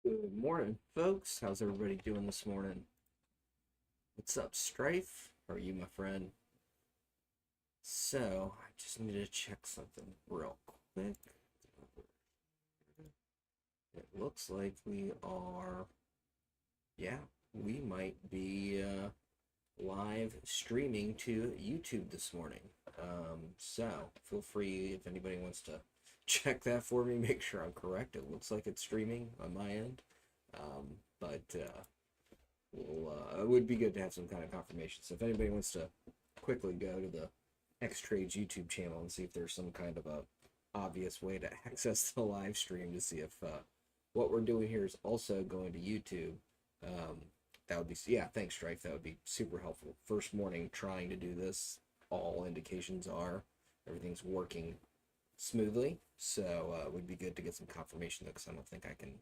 Good morning, folks. How's everybody doing this morning? What's up, Strife? How are you, my friend? So, I just need to check something real quick. It looks like we are, yeah, we might be live streaming to YouTube this morning. So, feel free if anybody wants to check that for me, make sure I'm correct. It looks like it's streaming on my end. But it would be good to have some kind of confirmation. So if anybody wants to quickly go to the Xtrades YouTube channel and see if there's some kind of a obvious way to access the live stream to see if what we're doing here is also going to YouTube. That would be, yeah, thanks, Strife. That would be super helpful. First morning trying to do this, all indications are everything's working smoothly. So it would be good to get some confirmation though, because I don't think I can.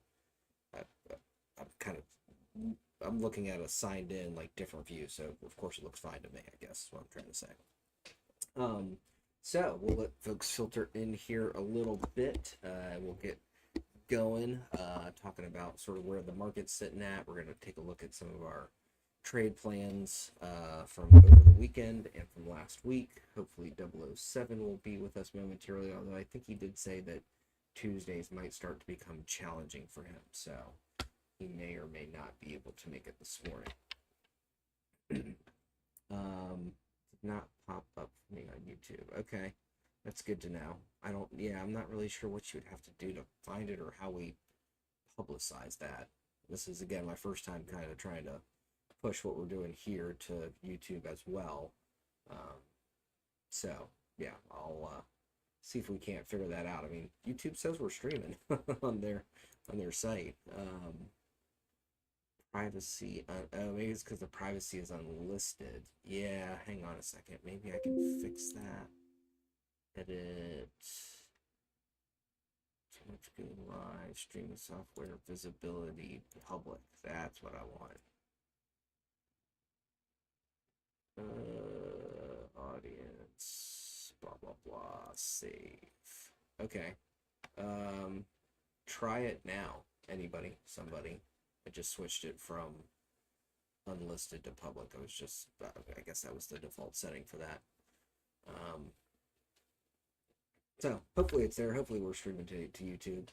I'm kind of I'm looking at a signed in like different view, so of course it looks fine to me, I guess is what I'm trying to say. So we'll let folks filter in here a little bit. We'll get going, talking about sort of where the market's sitting at. We're going to take a look at some of our trade plans from over the weekend and from last week. Hopefully 007 will be with us momentarily, although I think he did say that Tuesdays might start to become challenging for him, so he may or may not be able to make it this morning. Did not pop up for me on YouTube. Okay, that's good to know. I'm not really sure what you would have to do to find it or how we publicize that. This is, again, my first time kind of trying to push what we're doing here to YouTube as well. So, yeah, I'll see if we can't figure that out. I mean, YouTube says we're streaming on their site. Privacy, oh, maybe it's because the privacy is unlisted. Yeah, hang on a second. Maybe I can fix that. Edit. Too much good live streaming software visibility public. That's what I want. Audience. Blah blah blah. Save. Okay. Try it now. Anybody? Somebody? I just switched it from unlisted to public. I guess that was the default setting for that. So hopefully it's there. Hopefully we're streaming to YouTube.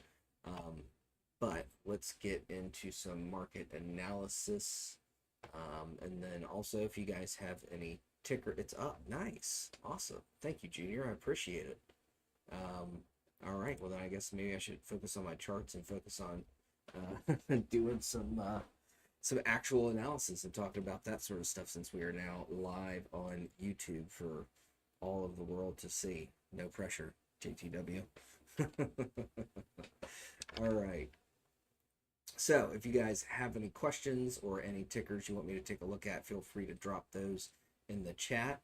But let's get into some market analysis. And then also, if you guys have any ticker, it's up. Nice. Awesome. Thank you, Junior. I appreciate it. All right. Well, then I guess maybe I should focus on my charts and focus on doing some actual analysis and talking about that sort of stuff, since we are now live on YouTube for all of the world to see. No pressure, JTW. All right. So if you guys have any questions or any tickers you want me to take a look at, feel free to drop those in the chat.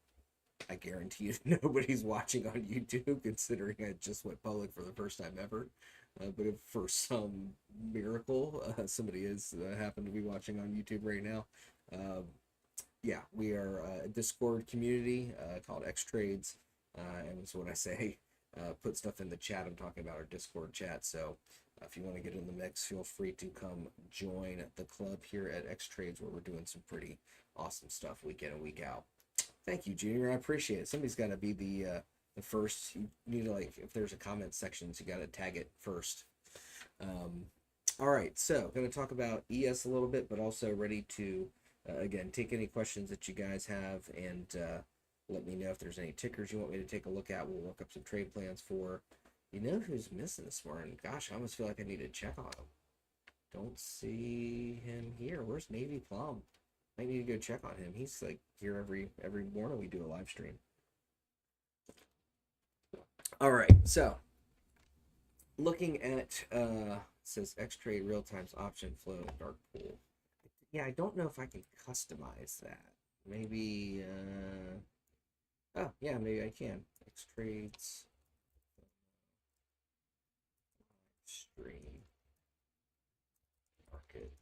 I guarantee you nobody's watching on YouTube, considering I just went public for the first time ever. But if for some miracle somebody is happened to be watching on YouTube right now, yeah, we are a Discord community called Xtrades, and it's what I say. Put stuff in the chat. I'm talking about our Discord chat. So if you want to get in the mix, feel free to come join the club here at Xtrades, where we're doing some pretty awesome stuff week in and week out. Thank you, Junior. I appreciate it. Somebody's got to be the first. You need to, like, if there's a comment section, so you got to tag it first. All right, so going to talk about ES a little bit, but also ready to again take any questions that you guys have, and let me know if there's any tickers you want me to take a look at. We'll work up some trade plans for. You know who's missing this morning? Gosh, I almost feel like I need to check on him. Don't see him here. Where's Navy Plum? I need to go check on him. He's like here every morning we do a live stream. All right, so looking at says Xtrade real time option flow dark pool. Yeah, I don't know if I can customize that. Maybe oh yeah, maybe I can. Xtrades stream market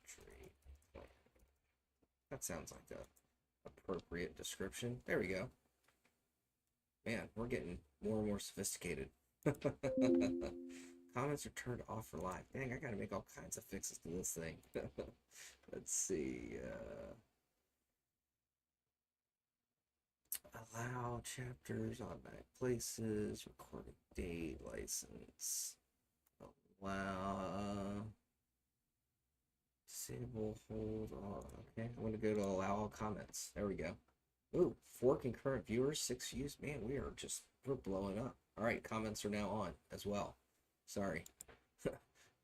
trade. That sounds like a appropriate description. There we go. Man, we're getting more and more sophisticated. Comments are turned off for live. Dang, I gotta make all kinds of fixes to this thing. Let's see. Allow chapters, automatic places, recording date, license. Allow. Disable, hold on. Okay, I'm going to go to allow all comments. There we go. Ooh, 4 concurrent viewers, 6 views. Man, we're blowing up. All right, comments are now on as well. Sorry.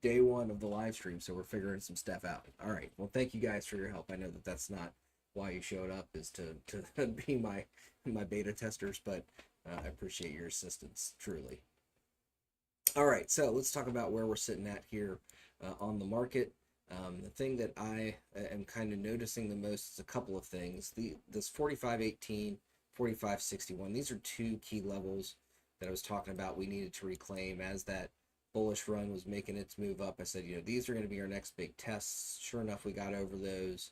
Day 1 of the live stream, so we're figuring some stuff out. All right, well, thank you guys for your help. I know that that's not why you showed up, is to be my beta testers, but I appreciate your assistance, truly. All right, so let's talk about where we're sitting at here on the market. The thing that I am kind of noticing the most is a couple of things. This 45.18, 45.61, these are 2 key levels that I was talking about we needed to reclaim as that bullish run was making its move up. I said, these are going to be our next big tests. Sure enough, we got over those.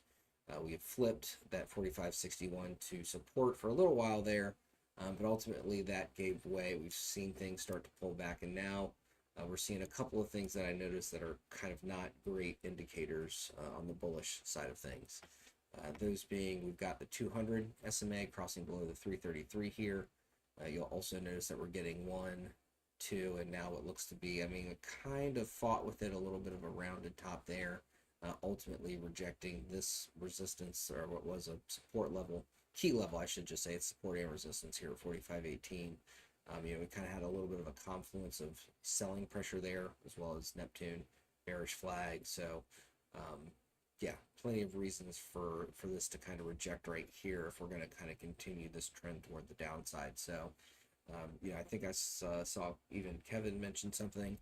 We have flipped that 45.61 to support for a little while there, but ultimately that gave way. We've seen things start to pull back, and now we're seeing a couple of things that I noticed that are kind of not great indicators on the bullish side of things. Those being, we've got the 200 SMA crossing below the 333 here. You'll also notice that we're getting 1, 2, and now what looks to be, it kind of fought with it a little bit of a rounded top there, ultimately rejecting this resistance, or what was a support level, key level, I should just say. It's support and resistance here at 45.18. We kind of had a little bit of a confluence of selling pressure there, as well as Neptune, bearish flag. So, yeah, plenty of reasons for this to kind of reject right here if we're going to kind of continue this trend toward the downside. So, I think I saw even Kevin mention something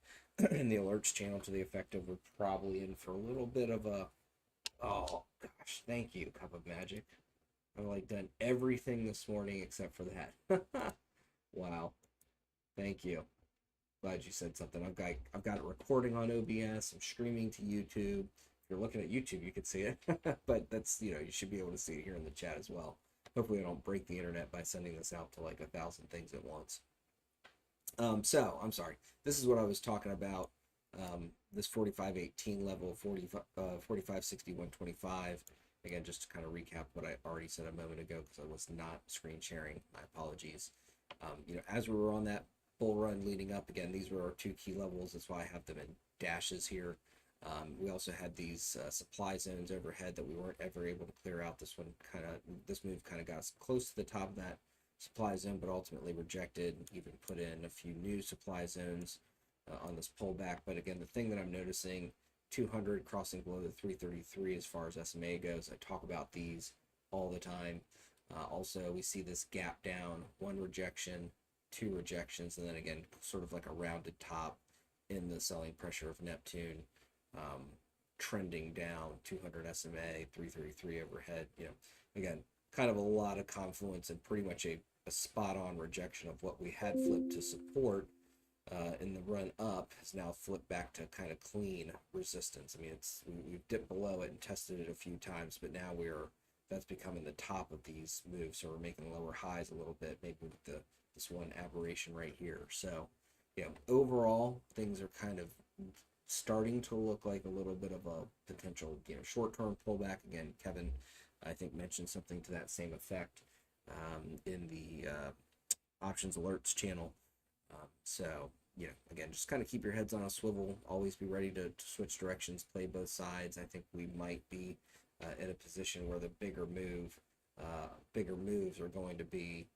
in the alerts channel to the effect of we're probably in for a little bit of a, oh gosh, thank you, Cup of Magic. I've done everything this morning except for that. Wow. Thank you. Glad you said something. I've got it recording on OBS. I'm streaming to YouTube. If you're looking at YouTube, you can see it. But that's, you should be able to see it here in the chat as well. Hopefully I don't break the internet by sending this out to 1,000 things at once. So I'm sorry. This is what I was talking about. This 45.18 level, 45.61.25. Again, just to kind of recap what I already said a moment ago, because I was not screen sharing. My apologies. As we were on that bull run leading up, again, these were our 2 key levels. That's why I have them in dashes here. We also had these supply zones overhead that we weren't ever able to clear out. This move kind of got us close to the top of that supply zone, but ultimately rejected, even put in a few new supply zones on this pullback. But again, the thing that I'm noticing, 200 crossing below the 333 as far as SMA goes. I talk about these all the time. Also, we see this gap down, 1 rejection, 2 rejections, and then again, sort of like a rounded top in the selling pressure of Neptune, trending down, 200 SMA, 333 overhead. Again, kind of a lot of confluence and pretty much a spot-on rejection of what we had flipped to support in the run up has now flipped back to kind of clean resistance. We've dipped below it and tested it a few times, but now that's becoming the top of these moves. So we're making lower highs a little bit, maybe with this one aberration right here. So, overall things are kind of starting to look like a little bit of a potential, short-term pullback. Again, Kevin, I think, mentioned something to that same effect in the options alerts channel. So, again, just kind of keep your heads on a swivel. Always be ready to switch directions, play both sides. I think we might be in a position where the bigger moves are going to be,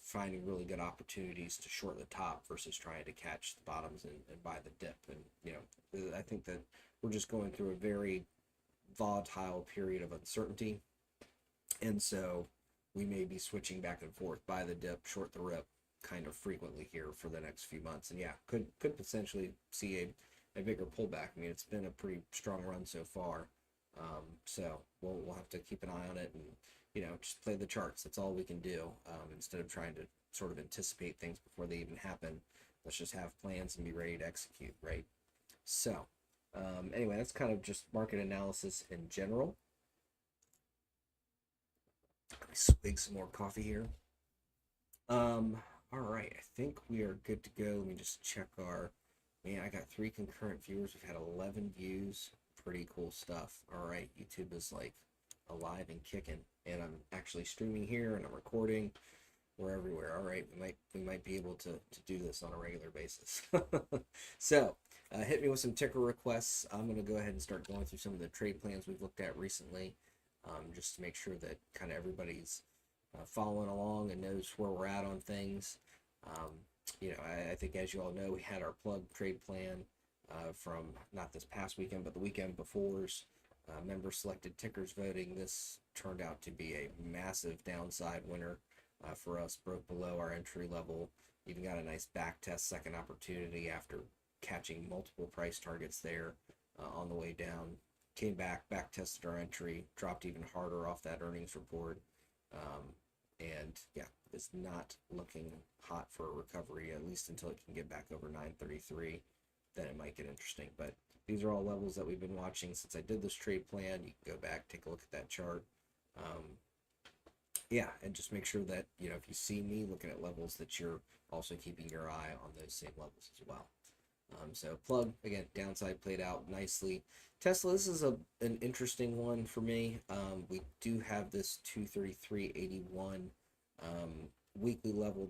finding really good opportunities to short the top versus trying to catch the bottoms and buy the dip. And, I think that we're just going through a very volatile period of uncertainty. And so we may be switching back and forth, buy the dip, short the rip, kind of frequently here for the next few months. And yeah, could potentially see a bigger pullback. It's been a pretty strong run so far. So we'll have to keep an eye on it and, just play the charts. That's all we can do. Instead of trying to sort of anticipate things before they even happen, let's just have plans and be ready to execute, right? So, anyway, that's kind of just market analysis in general. Let me swig some more coffee here. All right, I think we are good to go. Let me just check our. Man, I got 3 concurrent viewers. We've had 11 views. Pretty cool stuff. All right, YouTube is like alive and kicking, and I'm actually streaming here and I'm recording. We're everywhere. All right, we might be able to do this on a regular basis. So, hit me with some ticker requests. I'm gonna go ahead and start going through some of the trade plans we've looked at recently, just to make sure that kind of everybody's following along and knows where we're at on things. Um, I think as you all know, we had our plug trade plan from not this past weekend, but the weekend before's member selected tickers voting. This turned out to be a massive downside winner for us, broke below our entry level, even got a nice back test second opportunity after catching multiple price targets there on the way down. Came back tested our entry, dropped even harder off that earnings report. And yeah, it's not looking hot for a recovery, at least until it can get back over 933. Then it might get interesting. But these are all levels that we've been watching since I did this trade plan. You can go back, take a look at that chart. Yeah, and just make sure that, if you see me looking at levels, that you're also keeping your eye on those same levels as well. So plug, again, downside played out nicely. Tesla, this is an interesting one for me. We do have this 233.81 weekly level.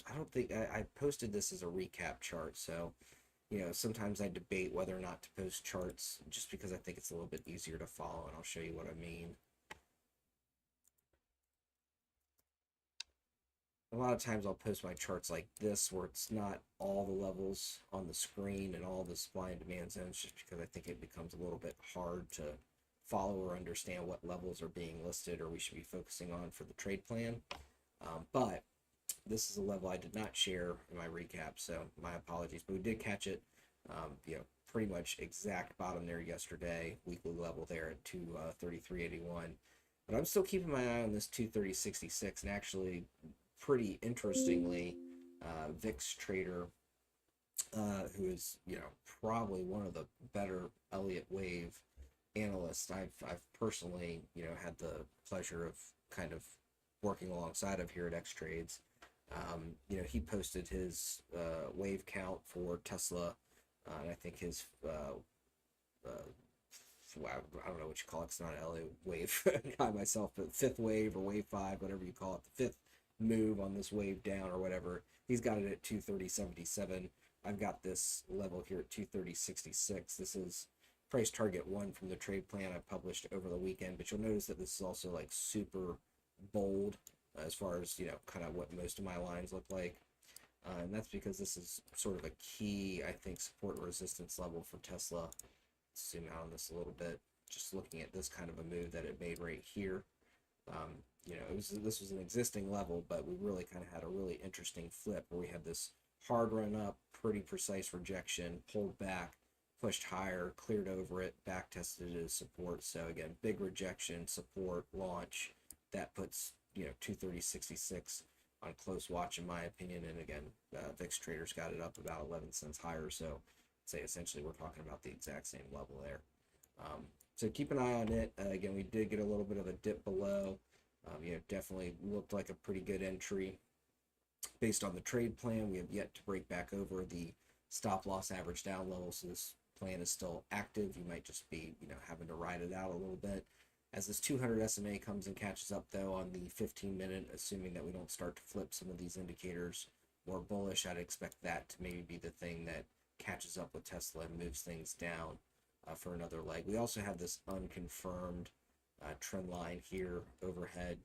I don't think, I posted this as a recap chart. So, sometimes I debate whether or not to post charts just because I think it's a little bit easier to follow, and I'll show you what I mean. A lot of times I'll post my charts like this where it's not all the levels on the screen and all the supply and demand zones, just because I think it becomes a little bit hard to follow or understand what levels are being listed or we should be focusing on for the trade plan. But this is a level I did not share in my recap, so my apologies, but we did catch it, pretty much exact bottom there yesterday, weekly level there at 233.81. But I'm still keeping my eye on this 230.66, and actually, pretty interestingly, VIX trader, who is probably one of the better Elliott wave analysts I've personally had the pleasure of kind of working alongside of here at Xtrades. He posted his wave count for Tesla, and I think his I don't know what you call it. It's not an Elliott wave guy myself, but fifth wave or wave 5, whatever you call it, the fifth move on this wave down or whatever. He's got it at 230.77. I've got this level here at 230.66. This is price target 1 from the trade plan I published over the weekend, but you'll notice that this is also like super bold as far as kind of what most of my lines look like, and that's because this is sort of a key, I think, support and resistance level for Tesla. Let's zoom out on this a little bit, just looking at this kind of a move that it made right here. This was an existing level, but we really kind of had a really interesting flip where we had this hard run up, pretty precise rejection, pulled back, pushed higher, cleared over it, back tested it as support. So again, big rejection, support, launch. That puts 230.66 on close watch in my opinion. And again, VIX traders got it up about 11 cents higher. So I'd say essentially we're talking about the exact same level there. So keep an eye on it. Again, we did get a little bit of a dip below. Definitely looked like a pretty good entry based on the trade plan. We have yet to break back over the stop loss average down level, so this plan is still active. You might just be having to ride it out a little bit. As this 200 SMA comes and catches up though on the 15-minute, assuming that we don't start to flip some of these indicators more bullish, I'd expect that to maybe be the thing that catches up with Tesla and moves things down for another leg. We also have this unconfirmed trend line here overhead.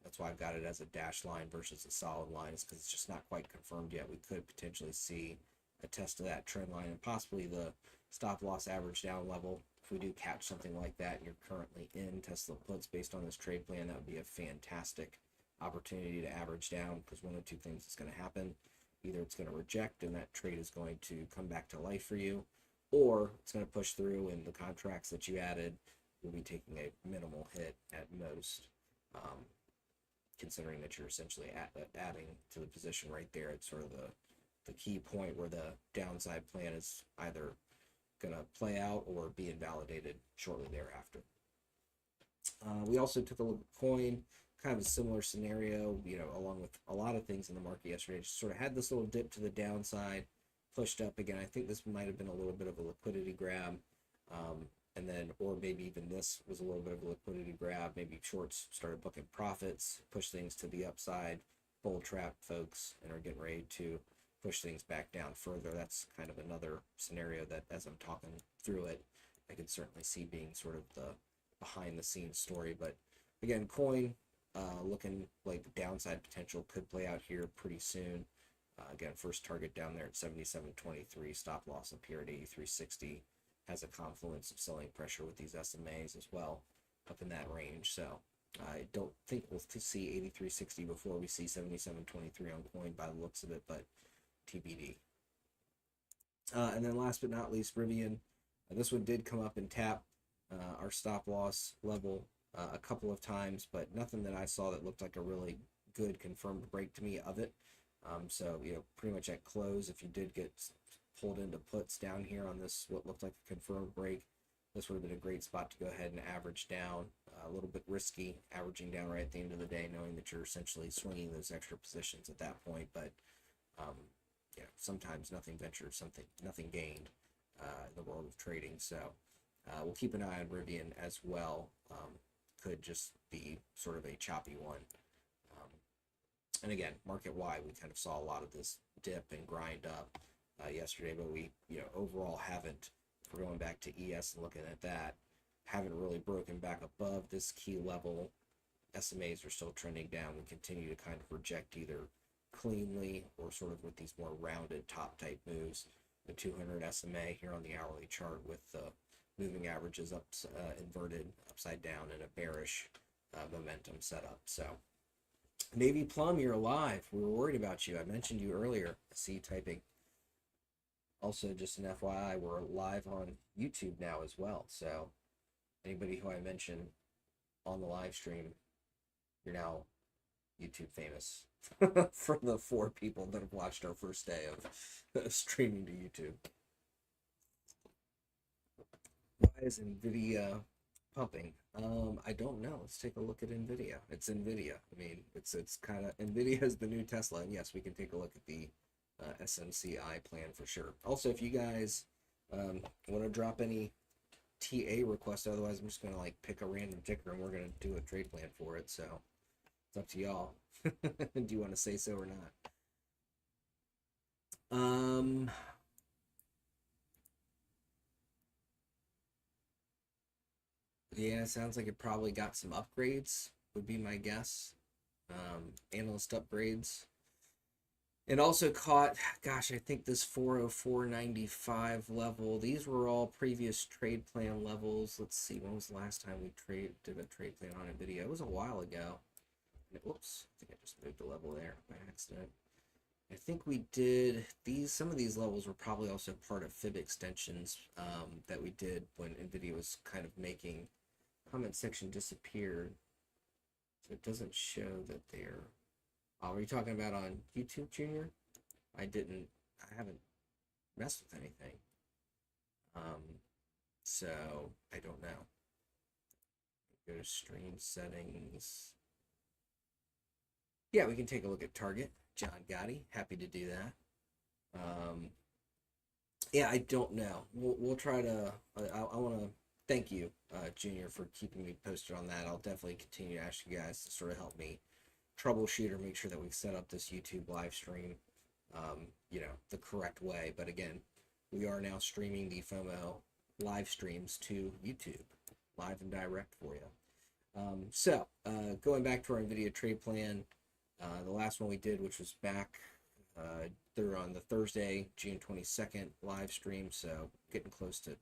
That's why I've got it as a dash line versus a solid line, is because it's just not quite confirmed yet. We could potentially see a test of that trend line and possibly the stop loss average down level. If we do catch something like that and you're currently in Tesla puts based on this trade plan, that would be a fantastic opportunity to average down, because one of two things is going to happen. Either it's going to reject and that trade is going to come back to life for you, or it's going to push through and the contracts that you added will be taking a minimal hit at most, considering that you're essentially adding to the position right there. It's sort of the key point where the downside plan is either going to play out or be invalidated shortly thereafter. We also took a look at coin. kind of a similar scenario, you know, along with a lot of things in the market yesterday. Just sort of had this little dip to the downside, pushed up again. I think this might have been a little bit of a liquidity grab. And then, or maybe even this was a little bit of a liquidity grab. Maybe shorts started booking profits, push things to the upside, bull trap folks, and are getting ready to push things back down further. That's kind of another scenario that, as I'm talking through it, I could certainly see being sort of the behind the scenes story. But again, coin looking like downside potential could play out here pretty soon. Again, first target down there at 77.23, stop loss up here at 83.60. Has a confluence of selling pressure with these SMAs as well, up in that range. So I don't think we'll see 83.60 before we see 77.23 on coin by the looks of it, but TBD. And then last but not least, Rivian. This one did come up and tap our stop loss level a couple of times, but nothing that I saw that looked like a really good confirmed break to me of it. So, you know, pretty much at close, if you did get pulled into puts down here on this, what looked like a confirmed break, this would have been a great spot to go ahead and average down. A little bit risky averaging down right at the end of the day, knowing that you're essentially swinging those extra positions at that point. But you know, sometimes nothing ventured, nothing gained in the world of trading. So we'll keep an eye on Rivian as well. Could just be sort of a choppy one. And again, market wide, we kind of saw a lot of this dip and grind up yesterday, but we, you know, overall haven't, if we're going back to ES and looking at that, haven't really broken back above this key level. SMAs are still trending down. We continue to kind of reject either cleanly or sort of with these more rounded top type moves. The 200 SMA here on the hourly chart with the moving averages up inverted upside down in a bearish momentum setup. So Navy Plum, you're alive. We were worried about you. I mentioned you earlier. I see you typing. Also, just an FYI, we're live on YouTube now as well. So anybody who I mention on the live stream, you're now YouTube famous for the 4 people that have watched our first day of streaming to YouTube. Why is NVIDIA pumping? I don't know. Let's take a look at NVIDIA. It's NVIDIA. I mean, it's kind of, NVIDIA is the new Tesla. And yes, we can take a look at the SMCI plan for sure. Also, if you guys want to drop any TA requests, otherwise I'm just going to like pick a random ticker and we're going to do a trade plan for it. So it's up to y'all. Do you want to say so or not? Yeah, it sounds like it probably got some upgrades, would be my guess. Analyst upgrades. And also caught, gosh, I think this 404.95 level. These were all previous trade plan levels. Let's see, when was the last time we did a trade plan on NVIDIA? It was a while ago. Oops, I think I just moved a level there by accident. I think we did these, some of these levels were probably also part of fib extensions that we did when NVIDIA was kind of making, comment section disappeared. So it doesn't show that they're, oh, are you talking about on YouTube, Junior? I haven't messed with anything. So I don't know. Go to stream settings. Yeah, we can take a look at Target. John Gotti, happy to do that. Yeah, I don't know. We'll try to. I want to thank you, Junior, for keeping me posted on that. I'll definitely continue to ask you guys to sort of help me troubleshoot or make sure that we set up this YouTube live stream, you know, the correct way. But again, we are now streaming the FOMO live streams to YouTube, live and direct for you. So going back to our NVIDIA trade plan. The last one we did, which was back there on the Thursday, June 22nd live stream, so getting close to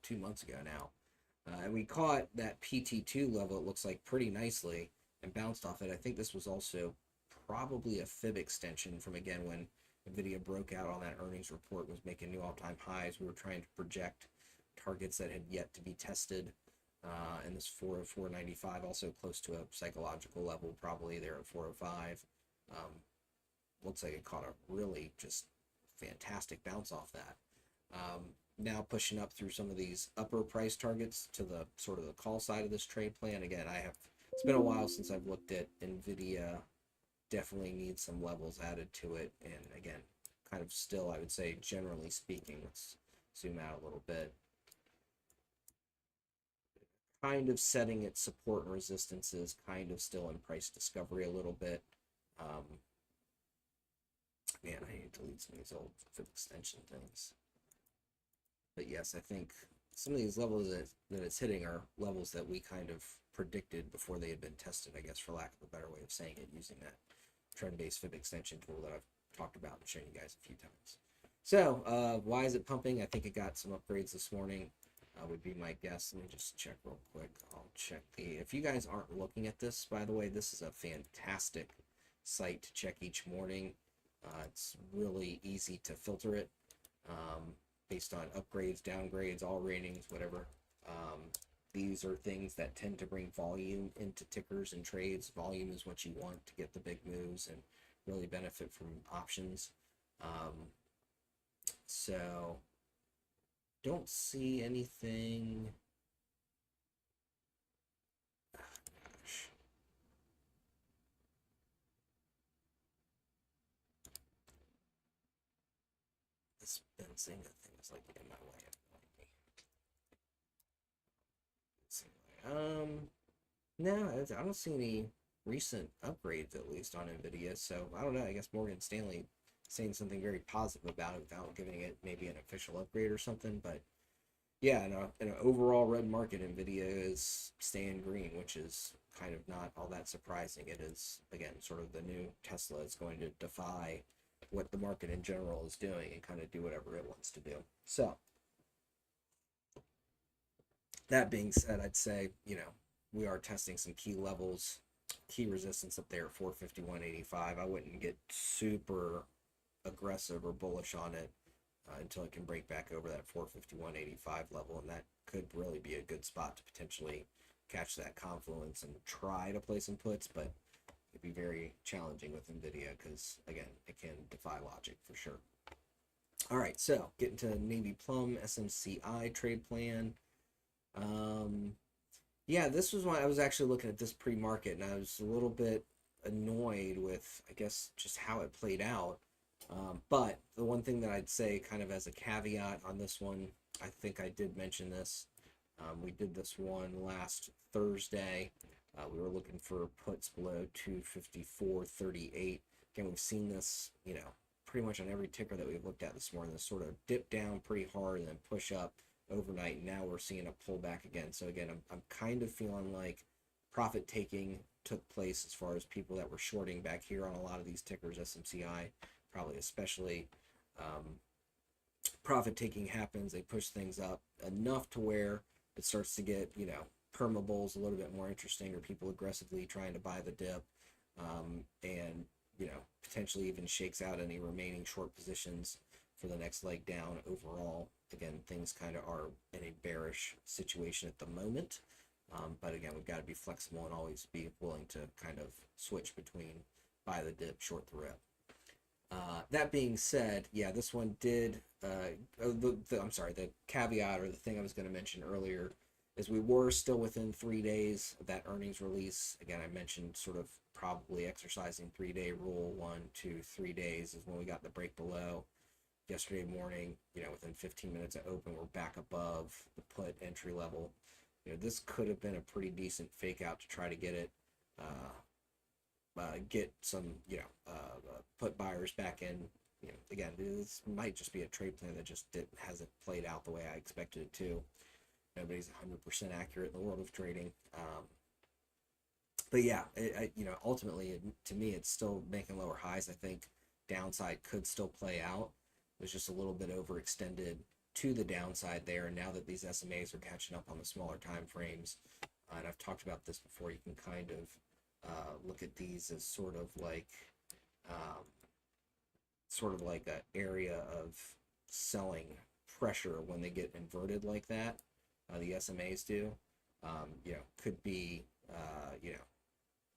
2 months ago now. And we caught that PT2 level, it looks like, pretty nicely and bounced off it. I think this was also probably a fib extension from, again, when NVIDIA broke out on that earnings report, was making new all-time highs. We were trying to project targets that had yet to be tested. And this 404.95 also close to a psychological level, probably there at 405. Looks like it caught a really just fantastic bounce off that. Now pushing up through some of these upper price targets to the sort of the call side of this trade plan. Again, I have it's been a while since I've looked at Nvidia. Definitely needs some levels added to it, and again, kind of still, I would say, generally speaking, let's zoom out a little bit, kind of setting its support and resistances, kind of still in price discovery a little bit. Man, I need to delete some of these old fib extension things. But yes, I think some of these levels that it's hitting are levels that we kind of predicted before they had been tested, I guess, for lack of a better way of saying it, using that trend-based fib extension tool that I've talked about and shown you guys a few times. So, why is it pumping? I think it got some upgrades this morning, would be my guess. Let me just check real quick. I'll check if you guys aren't looking at this, by the way, this is a fantastic site to check each morning. It's really easy to filter it based on upgrades, downgrades, all ratings, whatever. These are things that tend to bring volume into tickers and trades. Volume is what you want to get the big moves and really benefit from options. So don't see anything. Gosh. This bouncing thing is like in my way. No, I don't see any recent upgrades, at least on Nvidia. So I don't know. I guess Morgan Stanley saying something very positive about it without giving it maybe an official upgrade or something. But yeah, in an overall red market, Nvidia is staying green, which is kind of not all that surprising. It is, again, sort of the new Tesla. It's going to defy what the market in general is doing and kind of do whatever it wants to do. So that being said, I'd say, we are testing some key levels, key resistance up there at 451.85. I wouldn't get super aggressive or bullish on it until it can break back over that 451.85 level, and that could really be a good spot to potentially catch that confluence and try to play some puts, but it'd be very challenging with Nvidia because, again, it can defy logic for sure. All right, so getting to Navy Plum SMCI trade plan. Yeah, this was when I was actually looking at this pre-market, and I was a little bit annoyed with, I guess, just how it played out. But the one thing that I'd say, kind of as a caveat on this one, I think I did mention this. We did this one last Thursday. We were looking for puts below 254.38. Again, we've seen this, pretty much on every ticker that we've looked at this morning. This sort of dip down pretty hard and then push up overnight, and now we're seeing a pullback again. So again, I'm kind of feeling like profit taking took place as far as people that were shorting back here on a lot of these tickers, SMCI probably especially. Profit taking happens, they push things up enough to where it starts to get, perma bulls a little bit more interesting, or people aggressively trying to buy the dip, and potentially even shakes out any remaining short positions for the next leg down overall. Again, things kind of are in a bearish situation at the moment, but again, we've got to be flexible and always be willing to kind of switch between buy the dip, short the rip. That being said, yeah, this one did, the caveat, or the thing I was going to mention earlier, is we were still within 3 days of that earnings release. Again, I mentioned sort of probably exercising 3-day rule. 1 to 3 days is when we got the break below. Yesterday morning, within 15 minutes of open, we're back above the put entry level. This could have been a pretty decent fake out to try to get it, get some, put buyers back in. Again, this might just be a trade plan that just hasn't played out the way I expected it to. Nobody's 100% accurate in the world of trading. But yeah, ultimately, to me, it's still making lower highs. I think downside could still play out. It was just a little bit overextended to the downside there. And now that these SMAs are catching up on the smaller time frames, and I've talked about this before, you can kind of look at these as sort of like an area of selling pressure when they get inverted like that. The SMAs do. Could be,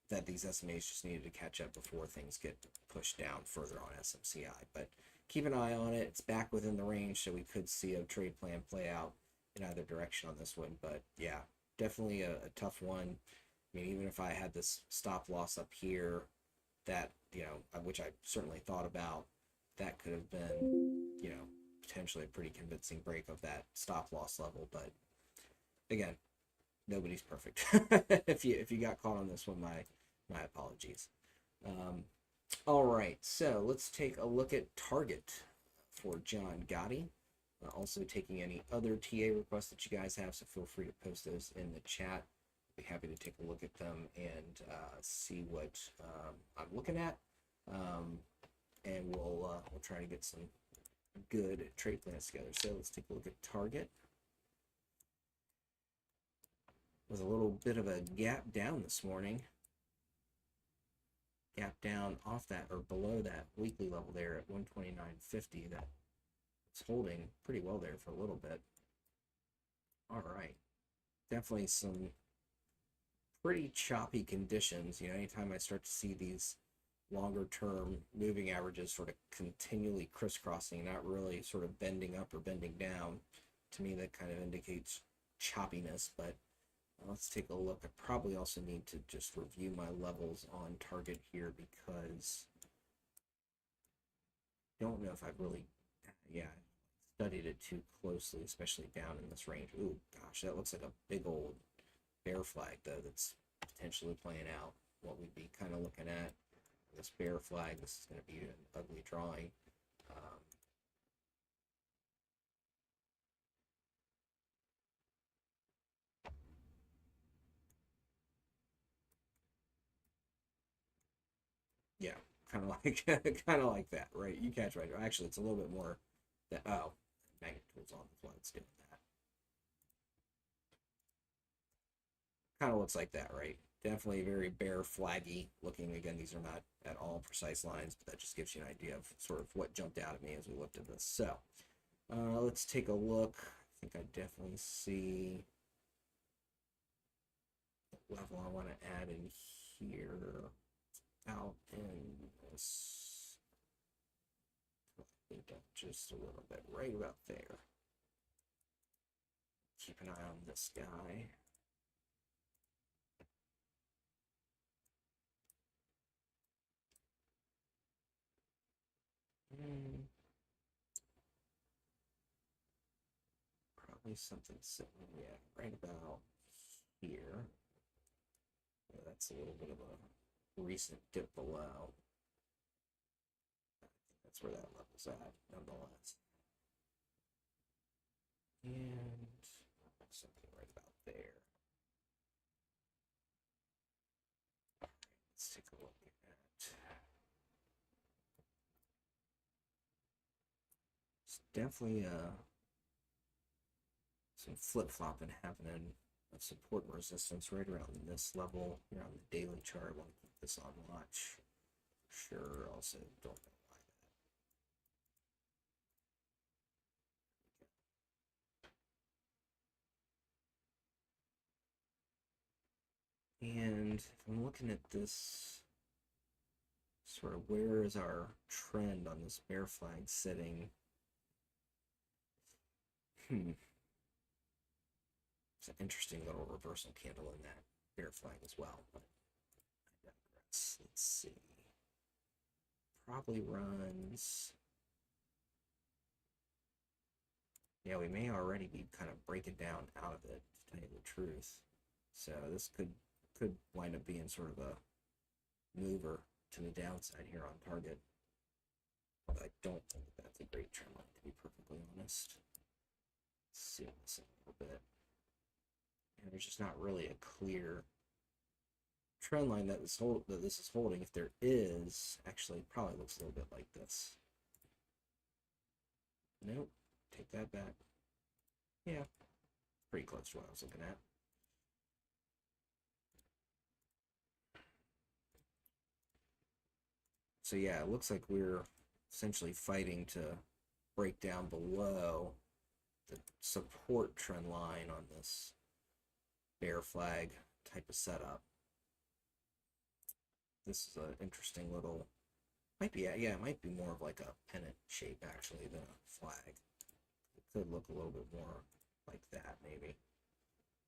that these SMAs just needed to catch up before things get pushed down further on SMCI. But keep an eye on it. It's back within the range, so we could see a trade plan play out in either direction on this one. But yeah, definitely a tough one. I mean, even if I had this stop loss up here, that, which I certainly thought about, that could have been, potentially a pretty convincing break of that stop loss level. But again, nobody's perfect. If you got caught on this one, my apologies. All right, so let's take a look at target for John Gotti. Also taking any other TA requests that you guys have, so feel free to post those in the chat. Be happy to take a look at them and see what I'm looking at, and we'll try to get some good trade plans together. So let's take a look at target. Was a little bit of a gap down this morning. Gap down off that or below that weekly level there at 129.50. That it's holding pretty well there for a little bit. All right, definitely some pretty choppy conditions. Anytime I start to see these longer term moving averages sort of continually crisscrossing, not really sort of bending up or bending down, to me that kind of indicates choppiness. But let's take a look. I probably also need to just review my levels on target here, because I don't know if I've really, studied it too closely, especially down in this range. Ooh, gosh, that looks like a big old bear flag, though, that's potentially playing out. What we'd be kind of looking at, this bear flag, this is going to be an ugly drawing. Yeah, kind of like kind of like that, right? You catch right. Actually, it's a little bit more that. Oh, magnet tool's on. That's why it's doing that. Kind of looks like that, right? Definitely very bear flaggy looking. Again, these are not at all precise lines, but that just gives you an idea of sort of what jumped out at me as we looked at this. So let's take a look. I think I definitely see the level I want to add in here. Out in this, just a little bit, right about there. Keep an eye on this guy. Probably something sitting, right about here. Yeah, that's a little bit of a recent dip below. I think that's where that level's at, nonetheless. And something right about there. Let's take a look at that. It's definitely some flip-flopping happening of support and resistance right around this level here on the daily chart. I want to keep this on watch. Sure, also don't know why that. And if I'm looking at this, sort of where is our trend on this bear flag sitting? It's an interesting little reversal candle in that bear flag as well, but I digress. Let's see. Probably runs. Yeah, we may already be kind of breaking down out of it, to tell you the truth. So this could wind up being sort of a mover to the downside here on target. But I don't think that's a great trend line, to be perfectly honest. Let's see this a little bit. And there's just not really a clear trend line that this is holding. If there is, actually, it probably looks a little bit like this. Nope. Take that back. Yeah, pretty close to what I was looking at. So yeah, it looks like we're essentially fighting to break down below the support trend line on this bear flag type of setup. This is an interesting little, might be, yeah, it might be more of like a pennant shape actually than a flag. It could look a little bit more like that maybe.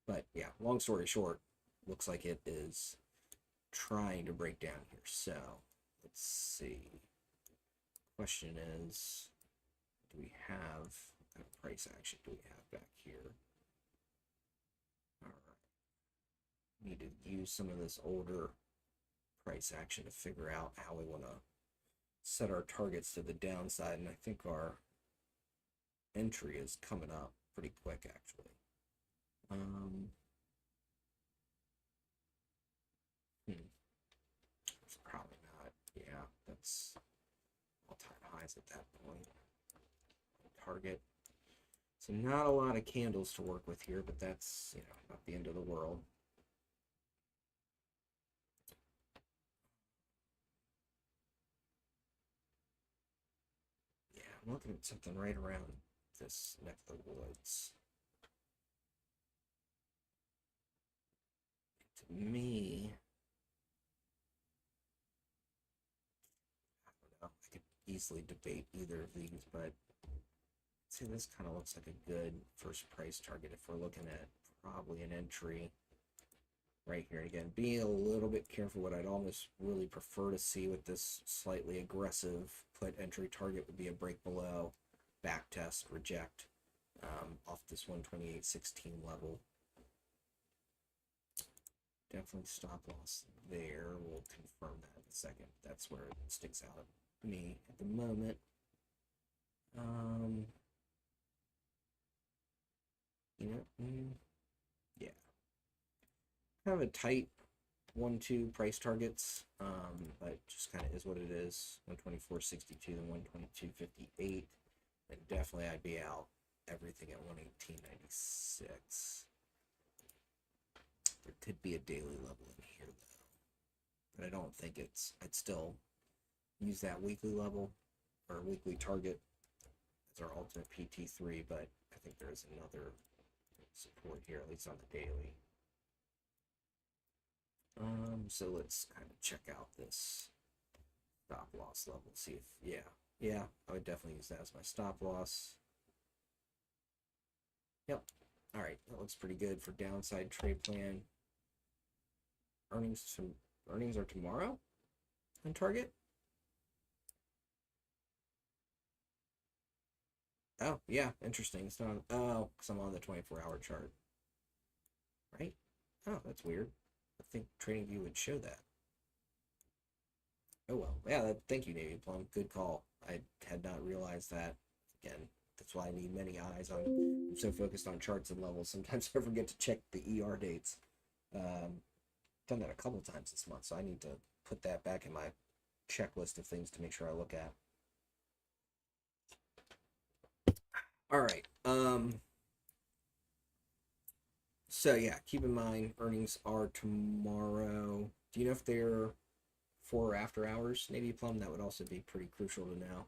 But yeah, long story short, looks like it is trying to break down here. So let's see. Question is, do we have what kind of price action do we have back here? All right. Need to use some of this older price action to figure out how we want to set our targets to the downside, and I think our entry is coming up pretty quick actually. It's probably not. Yeah, that's all-time highs at that point. Target. So not a lot of candles to work with here, but that's, you know, not the end of the world. Yeah, I'm looking at something right around this neck of the woods. To me, I don't know. I could easily debate either of these, but see, this kind of looks like a good first price target if we're looking at probably an entry right here. Again, being a little bit careful, what I'd almost really prefer to see with this slightly aggressive put entry target would be a break below, back test, reject off this 128.16 level. Definitely stop loss there. We'll confirm that in a second. That's where it sticks out at me at the moment. You know, yeah. Kind of a tight 1-2 price targets, but just kind of is what it is. 124.62 and 122.58, and definitely I'd be out everything at 118.96. There could be a daily level in here though, but I don't think it's. I'd still use that weekly level or weekly target as our alternate PT3, but I think there's another support here, at least on the daily. So let's kind of check out this stop loss level, see if, yeah, I would definitely use that as my stop loss. Yep. All right, that looks pretty good for downside trade plan. Earnings are tomorrow on target. Oh, yeah, interesting. It's not, oh, because I'm on the 24-hour chart. Right? Oh, that's weird. I think TradingView would show that. Oh well, yeah. Thank you, Navy Plum. Good call. I had not realized that. Again, that's why I need many eyes. I'm so focused on charts and levels. Sometimes I forget to check the ER dates. Done that a couple times this month, so I need to put that back in my checklist of things to make sure I look at. All right. So yeah, keep in mind earnings are tomorrow. Do you know if they're before or after hours? Navy Plum, that would also be pretty crucial to know.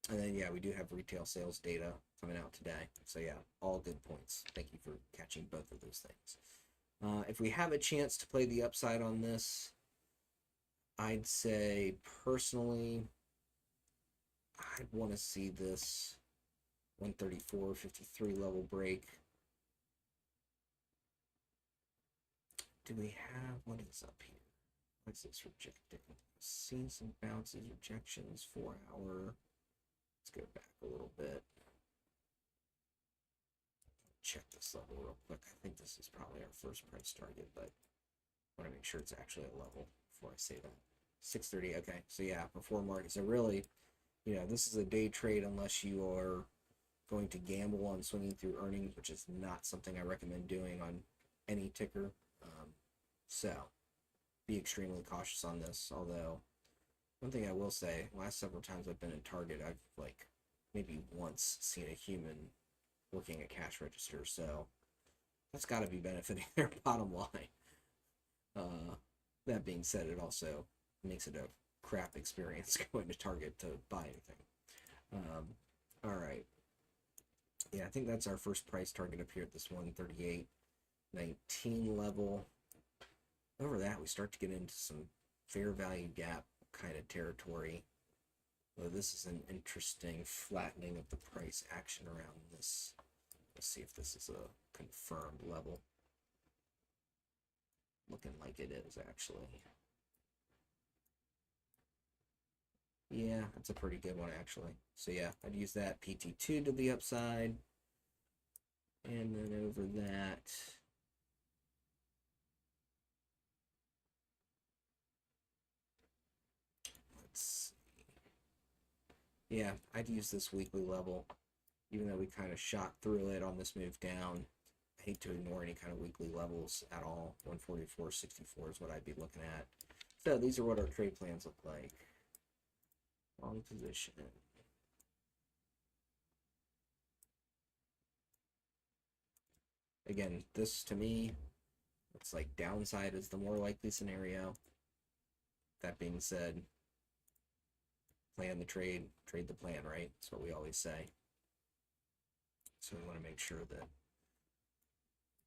And then yeah, we do have retail sales data coming out today. So yeah, all good points. Thank you for catching both of those things. If we have a chance to play the upside on this, I'd say personally, I'd want to see this 134.53 level break. Do we have, what is up here? What's this rejecting? Seen some bounces, rejections, 4 hour. Let's go back a little bit. Check this level real quick. I think this is probably our first price target, but I want to make sure it's actually a level before I say that. 6:30. Okay, so yeah, before market. So really, you know, this is a day trade unless you are going to gamble on swinging through earnings, which is not something I recommend doing on any ticker. So be extremely cautious on this. Although one thing I will say, last several times I've been in Target, I've like maybe once seen a human working a cash register, so that's got to be benefiting their bottom line. That being said, it also makes it a crap experience going to Target to buy anything. All right. Yeah, I think that's our first price target up here at this 138.19 level. Over that, we start to get into some fair value gap kind of territory. Well, this is an interesting flattening of the price action around this Let's see if this is a confirmed level. Looking like it is, actually. Yeah, that's a pretty good one, actually. So yeah, I'd use that PT2 to the upside. And then over that, let's see. Yeah, I'd use this weekly level, even though we kind of shot through it on this move down. I hate to ignore any kind of weekly levels at all. 144.64 is what I'd be looking at. So these are what our trade plans look like. Long position. Again, this to me looks like downside is the more likely scenario. That being said, plan the trade, trade the plan, right? That's what we always say. So we want to make sure that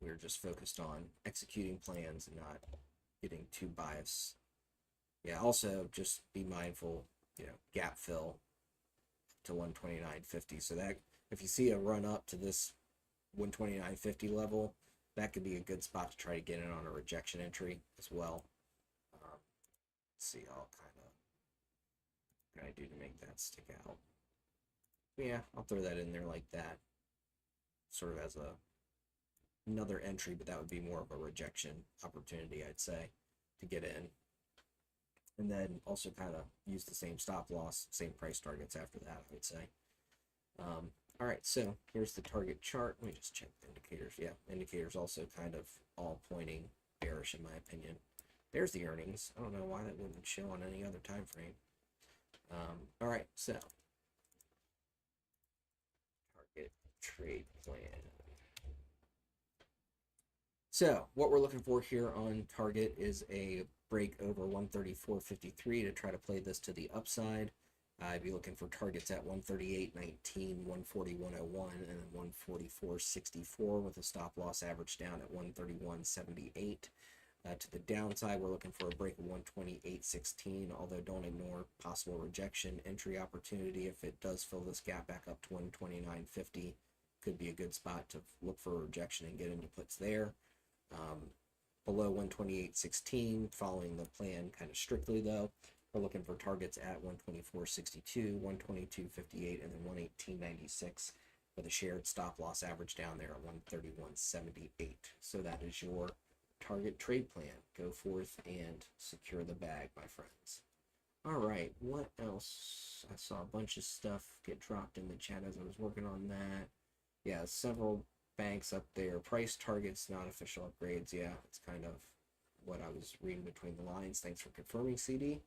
we're just focused on executing plans and not getting too biased. Yeah, also just be mindful, gap fill to 129.50. So that if you see a run up to this 129.50 level, that could be a good spot to try to get in on a rejection entry as well. Let's see, I'll kind of do to make that stick out. But yeah, I'll throw that in there like that, sort of as another entry, but that would be more of a rejection opportunity, I'd say, to get in. And then also kind of use the same stop loss, same price targets after that, I would say. All right, so here's the target chart. Let me just check the indicators. Yeah, indicators also kind of all pointing bearish in my opinion. There's the earnings. I don't know why that wouldn't show on any other time frame. All right, so target trade plan. So what we're looking for here on target is a break over 134.53 to try to play this to the upside. I'd be looking for targets at 138.19, 140.101, and then 144.64 with a stop loss average down at 131.78. To the downside, we're looking for a break of 128.16, although don't ignore possible rejection entry opportunity if it does fill this gap back up to 129.50. Could be a good spot to look for a rejection and get into puts there. Below 128.16, following the plan kind of strictly though, we're looking for targets at 124.62, 122.58, and then 118.96 with a shared stop loss average down there at 131.78. So that is your target trade plan. Go forth and secure the bag, my friends. All right, what else? I saw a bunch of stuff get dropped in the chat as I was working on that. Yeah, several banks up there. Price targets, not official upgrades. Yeah, it's kind of what I was reading between the lines. Thanks for confirming, CD.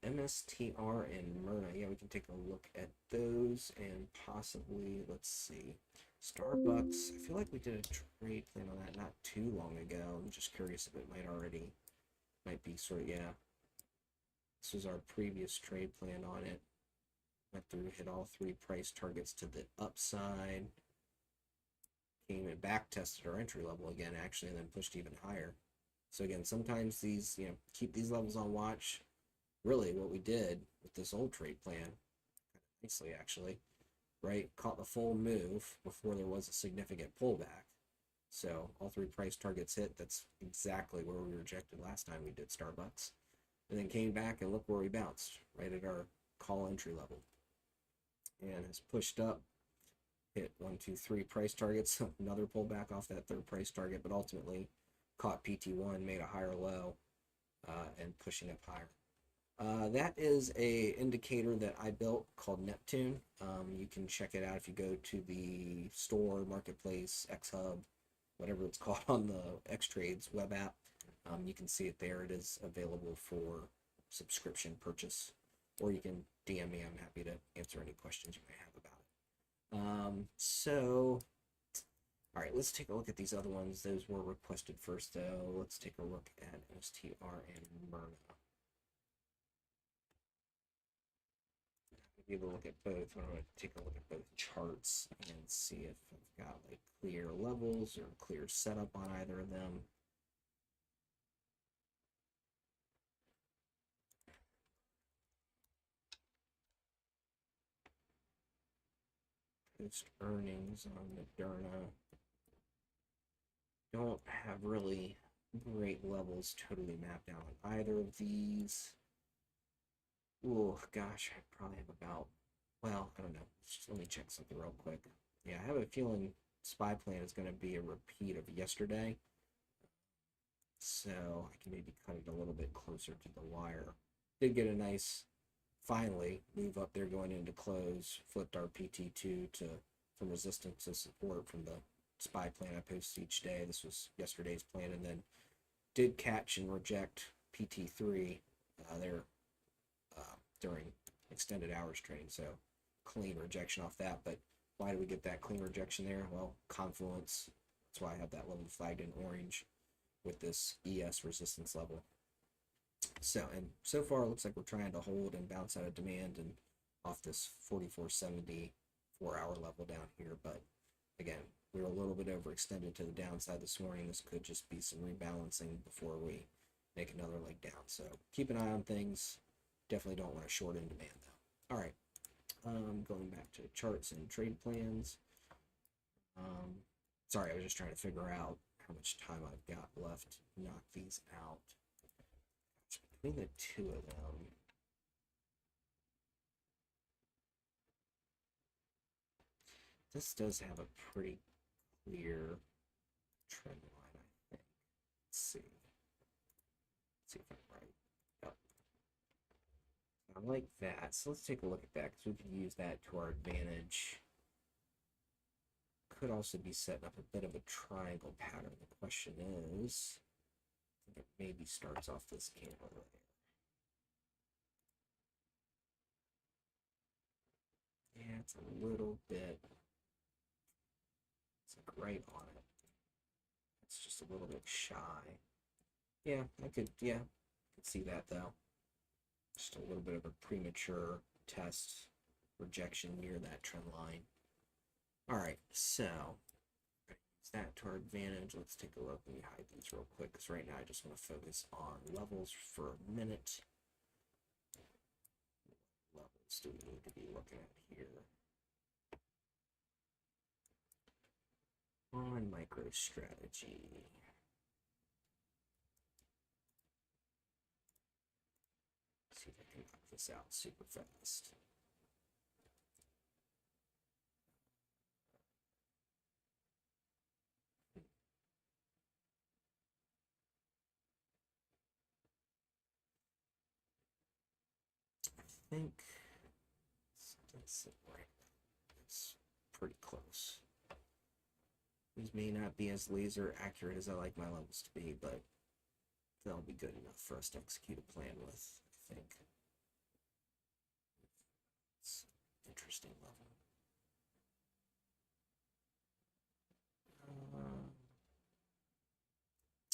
MSTR and Myrna. Yeah, we can take a look at those and possibly, let's see, Starbucks. I feel like we did a trade plan on that not too long ago. I'm just curious if it might be sort of, yeah. This was our previous trade plan on it. Went through, hit all three price targets to the upside. Came and back tested our entry level again, actually, and then pushed even higher. So again, sometimes these, keep these levels on watch. Really, what we did with this old trade plan, nicely actually, right, caught the full move before there was a significant pullback. So all three price targets hit. That's exactly where we rejected last time we did Starbucks. And then came back and look where we bounced, right at our call entry level. And has pushed up, hit 1, 2, 3 price targets, another pullback off that third price target, but ultimately caught PT1, made a higher low, and pushing up higher. That is a indicator that I built called Neptune. You can check it out if you go to the store, marketplace, X-Hub, whatever it's called on the Xtrades web app. You can see it there. It is available for subscription purchase, or you can DM me. I'm happy to answer any questions you may have about it. All right, let's take a look at these other ones. Those were requested first, though. Let's take a look at STR and Myrna. Be able to look at both. I'm going to take a look at both charts and see if I've got like clear levels or clear setup on either of them. post earnings on Moderna. Don't have really great levels totally mapped out on either of these. Oh gosh, I probably have about, well, I don't know. Just let me check something real quick. Yeah, I have a feeling Spy Plan is going to be a repeat of yesterday. So I can maybe cut it a little bit closer to the wire. Did get a nice, finally, move up there going into close. Flipped our PT2 to from resistance to support from the Spy Plan I post each day. This was yesterday's plan, and then did catch and reject PT3 there during extended hours trading. So clean rejection off that. But why do we get that clean rejection there? Well, confluence. That's why I have that level flagged in orange with this ES resistance level. So, and so far it looks like we're trying to hold and bounce out of demand and off this 44.70 4-hour level down here. But again, we were a little bit overextended to the downside this morning. This could just be some rebalancing before we make another leg down. So keep an eye on things. Definitely don't want to short in demand though. All right, going back to charts and trade plans. Sorry, I was just trying to figure out how much time I've got left to knock these out. Between the two of them, this does have a pretty clear trend line, I think. Let's see. Let's see if I'm right. Yep. I like that. So let's take a look at that because we can use that to our advantage. Could also be setting up a bit of a triangle pattern. The question is, I think it maybe starts off this candle there. Yeah, it's a little bit, it's like right on it. It's just a little bit shy. Yeah, I could see that though. Just a little bit of a premature test rejection near that trend line. All right, so use that to our advantage. Let's take a look. Let me hide these real quick because right now I just want to focus on levels for a minute. What levels do we need to be looking at here? On MicroStrategy. See if I can knock this out super fast. I think that's right. It's pretty close. These may not be as laser accurate as I like my levels to be, but they'll be good enough for us to execute a plan with, I think. It's an interesting level.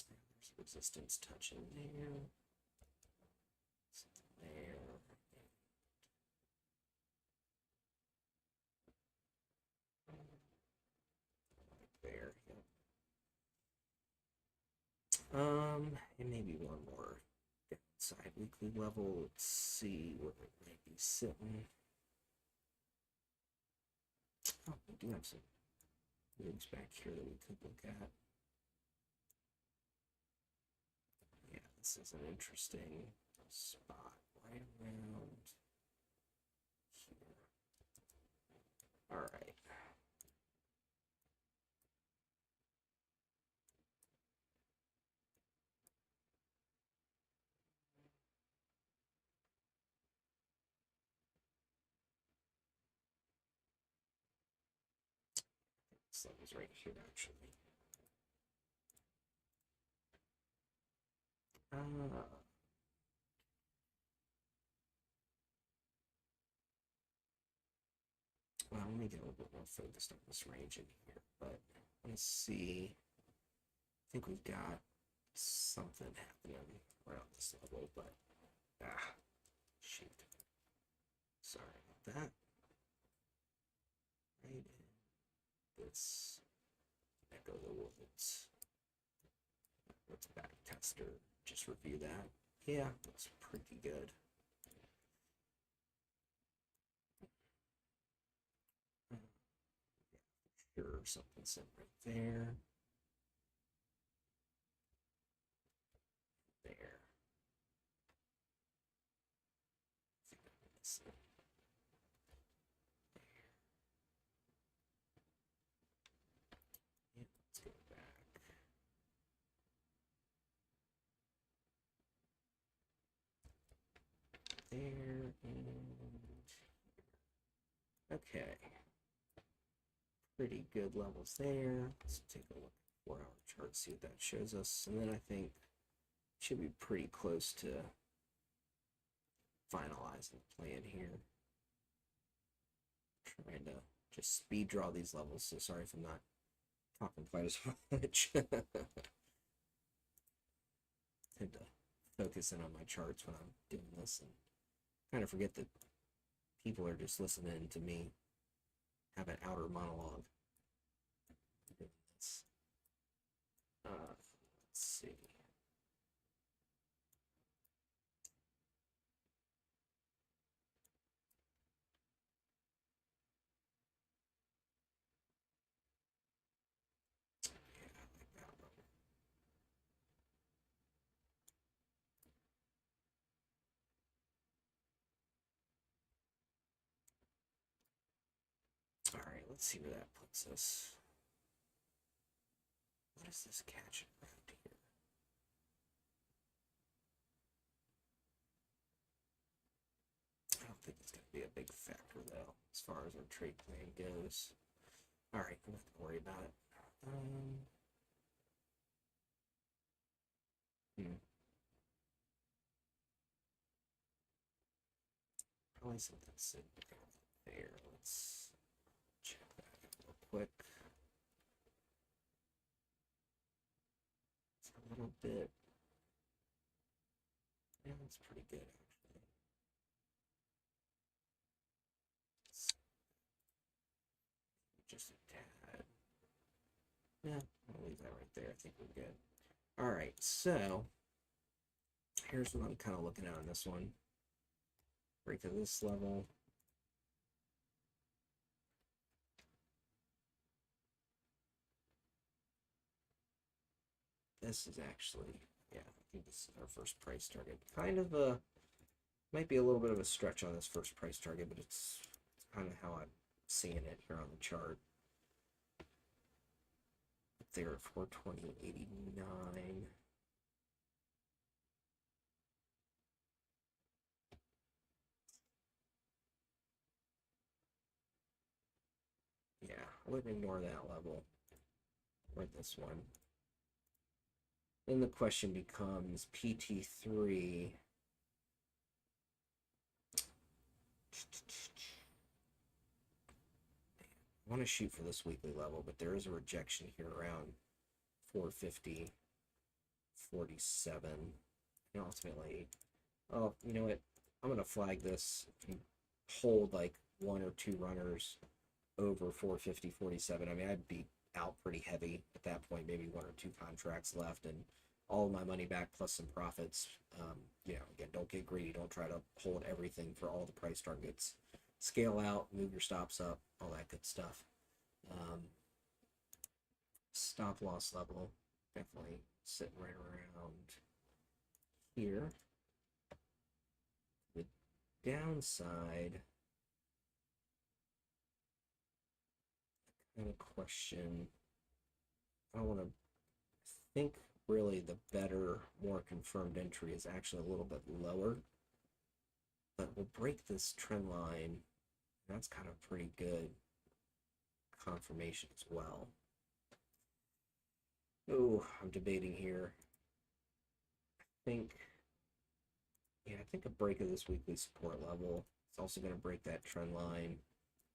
There's resistance touching there. There. There. Yep. And maybe one more downside weekly level. Let's see where it might be sitting. Oh, we do have some moves back here that we could look at. Yeah, this is an interesting spot right around here. All right. This level's right here, actually. Well, let me get a little bit more focused on this range in here, but let's see. I think we've got something happening around this level, but shoot. Sorry about that. Right in this neck of the woods. Let's back test or just review that. Yeah, looks pretty good. Or something sitting right there. There. Yeah, let's go back. There and okay. Pretty good levels there. Let's take a look at 4-hour chart, see what that shows us, and then I think should be pretty close to finalizing the plan here. Trying to just speed draw these levels, so sorry if I'm not talking quite as much. Tend to focus in on my charts when I'm doing this and kind of forget that people are just listening to me have an outer monologue. Let's see. Yeah, I like that one. All right, let's see where that puts us. What is this catch around here? I don't think it's going to be a big factor, though, as far as our trade plan goes. All right, I'm not going to worry about it. Probably something sitting there. Let's check that out real quick. It's a little bit. Yeah, that's pretty good, actually. Just a tad. Yeah, I'll leave that right there. I think we're good. All right, so here's what I'm kind of looking at on this one. Break to this level. This is actually, yeah, I think this is our first price target. Kind of a, might be a little bit of a stretch on this first price target, but it's kind of how I'm seeing it here on the chart. Up there at 420.89. Yeah, I would ignore that level or this one. Then the question becomes PT3. I want to shoot for this weekly level, but there is a rejection here around 450, 47. And ultimately, oh, you know what? I'm going to flag this and hold like one or two runners over 450, 47. I mean, I'd be out pretty heavy at that point, maybe one or two contracts left and all my money back plus some profits. You know, again, don't get greedy. Don't try to hold everything for all the price targets. Scale out, move your stops up, all that good stuff. Stop loss level, definitely sitting right around here. The downside, kind of question, I want to think really the better, more confirmed entry is actually a little bit lower, but we'll break this trend line. That's kind of pretty good confirmation as well. Oh, I'm debating here. I think a break of this weekly support level. It's also going to break that trend line.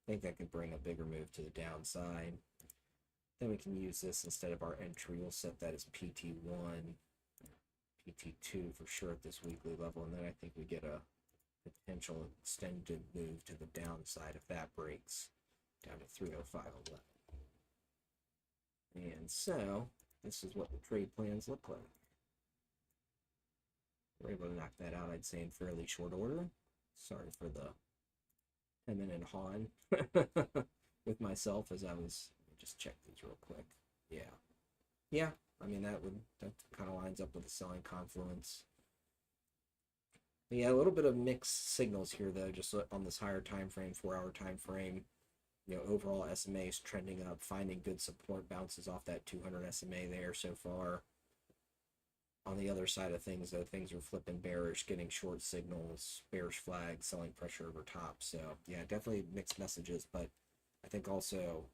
I think that could bring a bigger move to the downside. Then we can use this instead of our entry. We'll set that as PT1, PT2 for sure at this weekly level, and then I think we get a potential extended move to the downside if that breaks down to 305.11. And so this is what the trade plans look like. We're able to knock that out, I'd say, in fairly short order. Sorry for the 10-minute hawn with myself as I was just check these real quick. Yeah. I mean, that kind of lines up with the selling confluence. Yeah, a little bit of mixed signals here though, just on this higher time frame, 4-hour time frame. Overall SMA is trending up, finding good support bounces off that 200 SMA there so far. On the other side of things, though, things are flipping bearish, getting short signals, bearish flag, selling pressure over top. So, yeah, definitely mixed messages, but I think also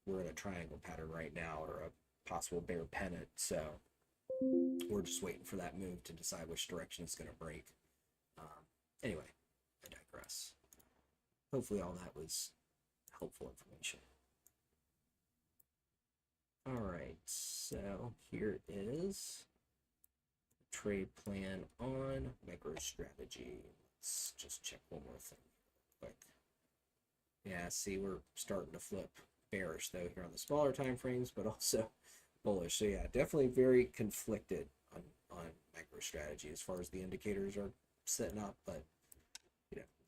we're in a triangle pattern right now, or a possible bear pennant. So, we're just waiting for that move to decide which direction it's going to break. Anyway, I digress. Hopefully, all that was helpful information. All right, so here is trade plan on MicroStrategy. Let's just check one more thing real quick. Yeah, see, we're starting to flip bearish though here on the smaller time frames, but also bullish. So yeah, definitely very conflicted on MicroStrategy as far as the indicators are setting up, but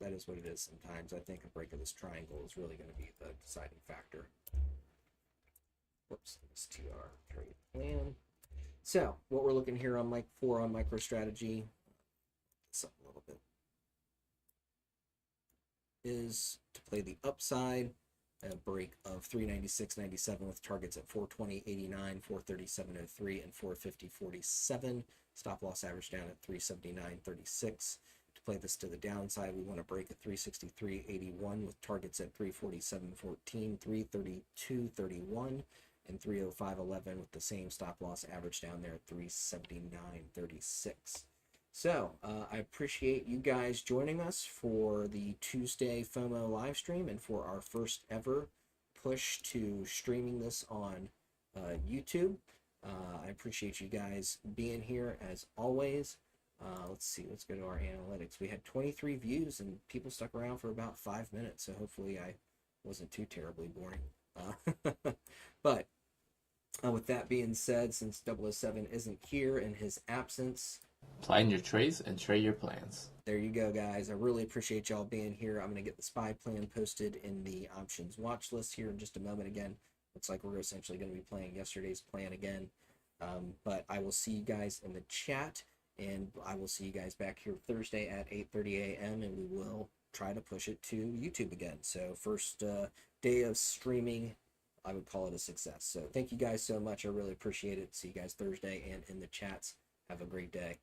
that is what it is sometimes. I think a break of this triangle is really going to be the deciding factor. Whoops, let's to our trade plan. So what we're looking here on MicroStrategy, up a little bit, is to play the upside, a break of 396.97 with targets at 420.89, 437.03, and 450.47. Stop loss average down at 379.36. To play this to the downside, we want to break at 363.81 with targets at 347.14, 332.31, and 305.11 with the same stop loss average down there at 379.36. So I appreciate you guys joining us for the Tuesday FOMO live stream and for our first ever push to streaming this on YouTube. I appreciate you guys being here as always. Let's see, let's go to our analytics. We had 23 views and people stuck around for about 5 minutes, so hopefully I wasn't too terribly boring. But with that being said, since 007 isn't here in his absence, plan your trades and trade your plans. There you go, guys. I really appreciate y'all being here. I'm going to get the SPY plan posted in the options watch list here in just a moment again. Looks like we're essentially going to be playing yesterday's plan again. But I will see you guys in the chat, and I will see you guys back here Thursday at 8:30 a.m. and we will try to push it to YouTube again. So first day of streaming, I would call it a success. So thank you guys so much. I really appreciate it. See you guys Thursday and in the chats. Have a great day.